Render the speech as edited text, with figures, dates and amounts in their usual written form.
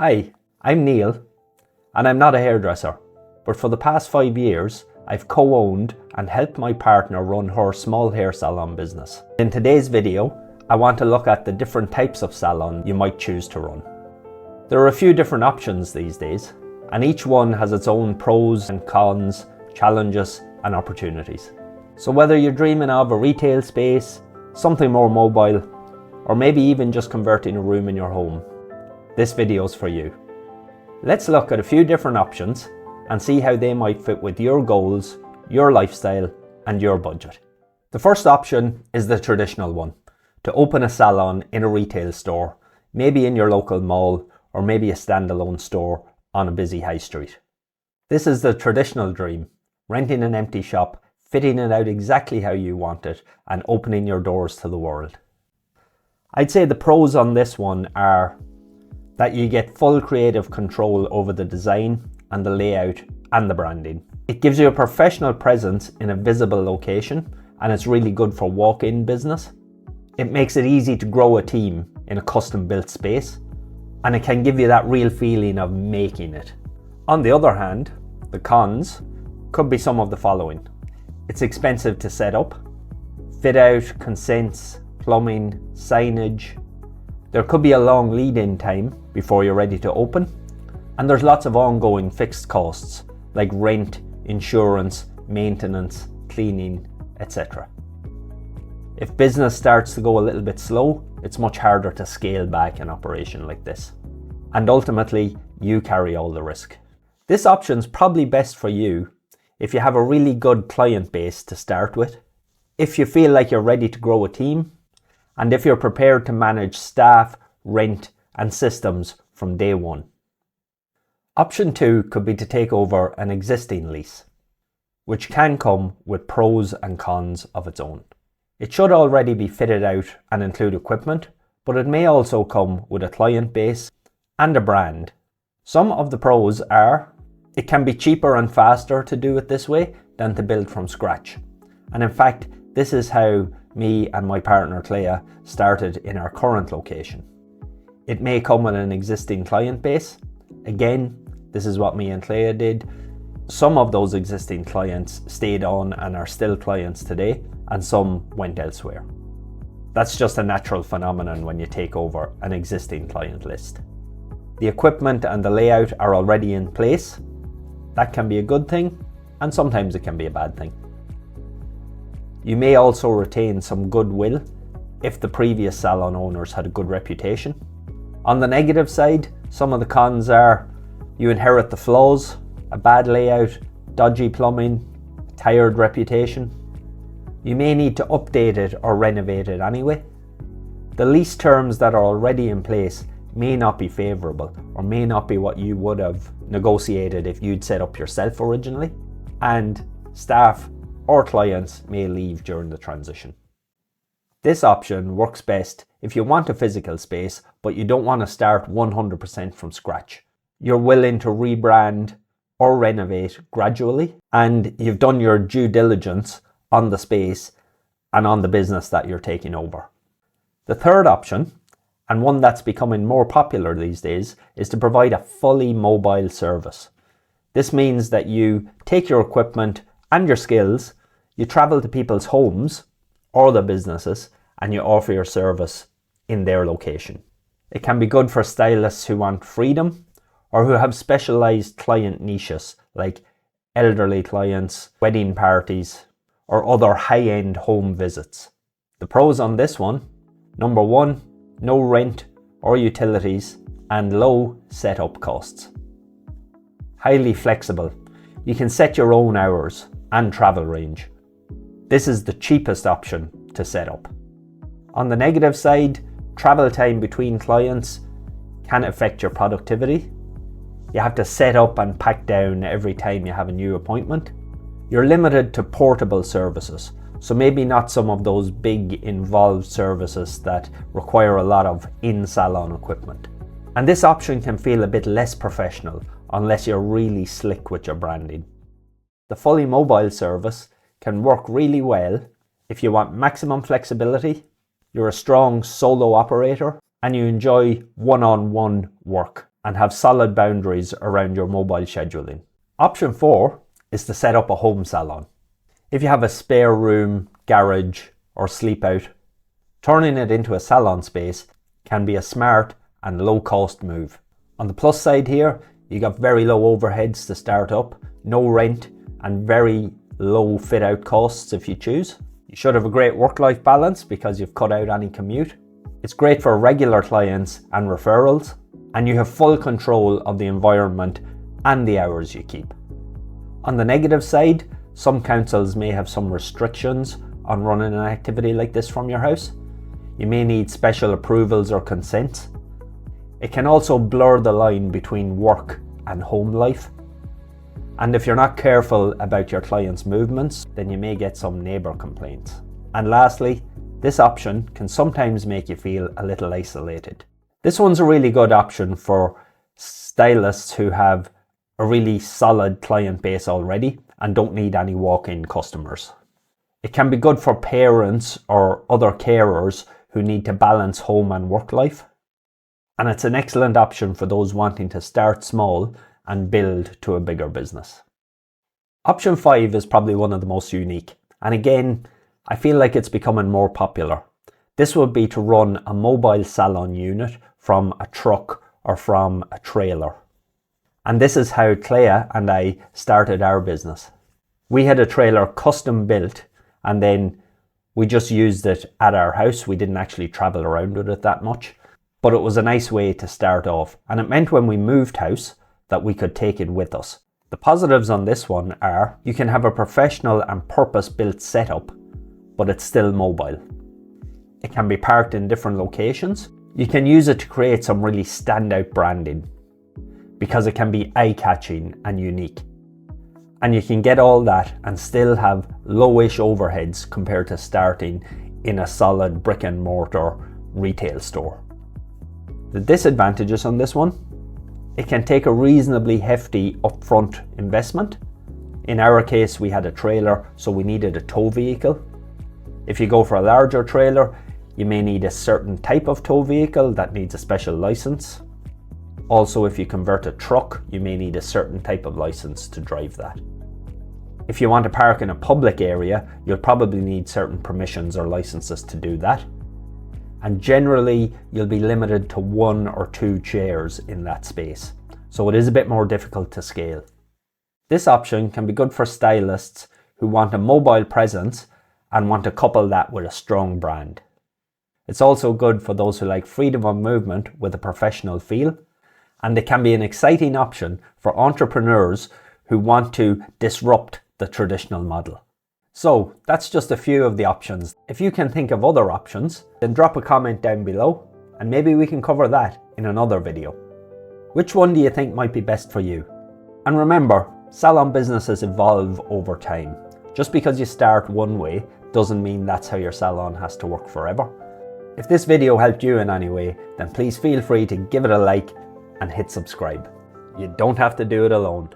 Hi, I'm Neil, and I'm not a hairdresser, but for the past 5 years, I've co-owned and helped my partner run her small hair salon business. In today's video, I want to look at the different types of salon you might choose to run. There are a few different options these days, and each one has its own pros and cons, challenges and opportunities. So whether you're dreaming of a retail space, something more mobile, or maybe even just converting a room in your home, this video is for you. Let's look at a few different options and see how they might fit with your goals, your lifestyle, and your budget. The first option is the traditional one, to open a salon in a retail store, maybe in your local mall, or maybe a standalone store on a busy high street. This is the traditional dream, renting an empty shop, fitting it out exactly how you want it, and opening your doors to the world. I'd say the pros on this one are that you get full creative control over the design and the layout and the branding. It gives you a professional presence in a visible location, and it's really good for walk-in business. It makes it easy to grow a team in a custom-built space, and it can give you that real feeling of making it. On the other hand, the cons could be some of the following. It's expensive to set up, fit out, consents, plumbing, signage. There could be a long lead-in time before you're ready to open, and there's lots of ongoing fixed costs like rent, insurance, maintenance, cleaning, etc. If business starts to go a little bit slow, it's much harder to scale back an operation like this. And ultimately, you carry all the risk. This option's probably best for you if you have a really good client base to start with, if you feel like you're ready to grow a team, and if you're prepared to manage staff, rent, and systems from day one. Option 2 could be to take over an existing lease, which can come with pros and cons of its own. It should already be fitted out and include equipment, but it may also come with a client base and a brand. Some of the pros are, it can be cheaper and faster to do it this way than to build from scratch. And in fact, this is how me and my partner Clea started in our current location. It may come with an existing client base. Again, this is what me and Clea did. Some of those existing clients stayed on and are still clients today, and some went elsewhere. That's just a natural phenomenon when you take over an existing client list. The equipment and the layout are already in place. That can be a good thing, and sometimes it can be a bad thing. You may also retain some goodwill if the previous salon owners had a good reputation. On the negative side, some of the cons are you inherit the flaws, a bad layout, dodgy plumbing, a tired reputation. You may need to update it or renovate it anyway. The lease terms that are already in place may not be favourable or may not be what you would have negotiated if you'd set up yourself originally, and staff or clients may leave during the transition. This option works best if you want a physical space but you don't want to start 100% from scratch. You're willing to rebrand or renovate gradually, and you've done your due diligence on the space and on the business that you're taking over. The third option, and one that's becoming more popular these days, is to provide a fully mobile service. This means that you take your equipment and your skills, you travel to people's homes or their businesses, and you offer your service in their location. It can be good for stylists who want freedom or who have specialized client niches like elderly clients, wedding parties, or other high-end home visits. The pros on this one: number 1, no rent or utilities and low setup costs. Highly flexible. You can set your own hours and travel range. This is the cheapest option to set up. On the negative side, travel time between clients can affect your productivity. You have to set up and pack down every time you have a new appointment. You're limited to portable services, so maybe not some of those big involved services that require a lot of in-salon equipment. And this option can feel a bit less professional unless you're really slick with your branding. The fully mobile service can work really well if you want maximum flexibility, you're a strong solo operator, and you enjoy one-on-one work and have solid boundaries around your mobile scheduling. Option 4 is to set up a home salon. If you have a spare room, garage, or sleep out, turning it into a salon space can be a smart and low cost move. On the plus side here, you got very low overheads to start up, no rent, and very low fit out costs if you choose. You should have a great work-life balance because you've cut out any commute. It's great for regular clients and referrals, and you have full control of the environment and the hours you keep. On the negative side, some councils may have some restrictions on running an activity like this from your house. You may need special approvals or consents. It can also blur the line between work and home life. And if you're not careful about your clients' movements, then you may get some neighbour complaints. And lastly, this option can sometimes make you feel a little isolated. This one's a really good option for stylists who have a really solid client base already and don't need any walk-in customers. It can be good for parents or other carers who need to balance home and work life. And it's an excellent option for those wanting to start small and build to a bigger business. Option 5 is probably one of the most unique. And again, I feel like it's becoming more popular. This would be to run a mobile salon unit from a truck or from a trailer. And this is how Clea and I started our business. We had a trailer custom built and then we just used it at our house. We didn't actually travel around with it that much, but it was a nice way to start off. And it meant when we moved house that we could take it with us. The positives on this one are you can have a professional and purpose-built setup, but it's still mobile. It can be parked in different locations. You can use it to create some really standout branding because it can be eye-catching and unique. And you can get all that and still have lowish overheads compared to starting in a solid brick and mortar retail store. The disadvantages on this one, it can take a reasonably hefty upfront investment. In our case, we had a trailer, so we needed a tow vehicle. If you go for a larger trailer, you may need a certain type of tow vehicle that needs a special license. Also, if you convert a truck, you may need a certain type of license to drive that. If you want to park in a public area, you'll probably need certain permissions or licenses to do that. And generally, you'll be limited to 1 or 2 chairs in that space. So it is a bit more difficult to scale. This option can be good for stylists who want a mobile presence and want to couple that with a strong brand. It's also good for those who like freedom of movement with a professional feel. And it can be an exciting option for entrepreneurs who want to disrupt the traditional model. So that's just a few of the options. If you can think of other options, then drop a comment down below and maybe we can cover that in another video. Which one do you think might be best for you? And remember, salon businesses evolve over time. Just because you start one way doesn't mean that's how your salon has to work forever. If this video helped you in any way, then please feel free to give it a like and hit subscribe. You don't have to do it alone.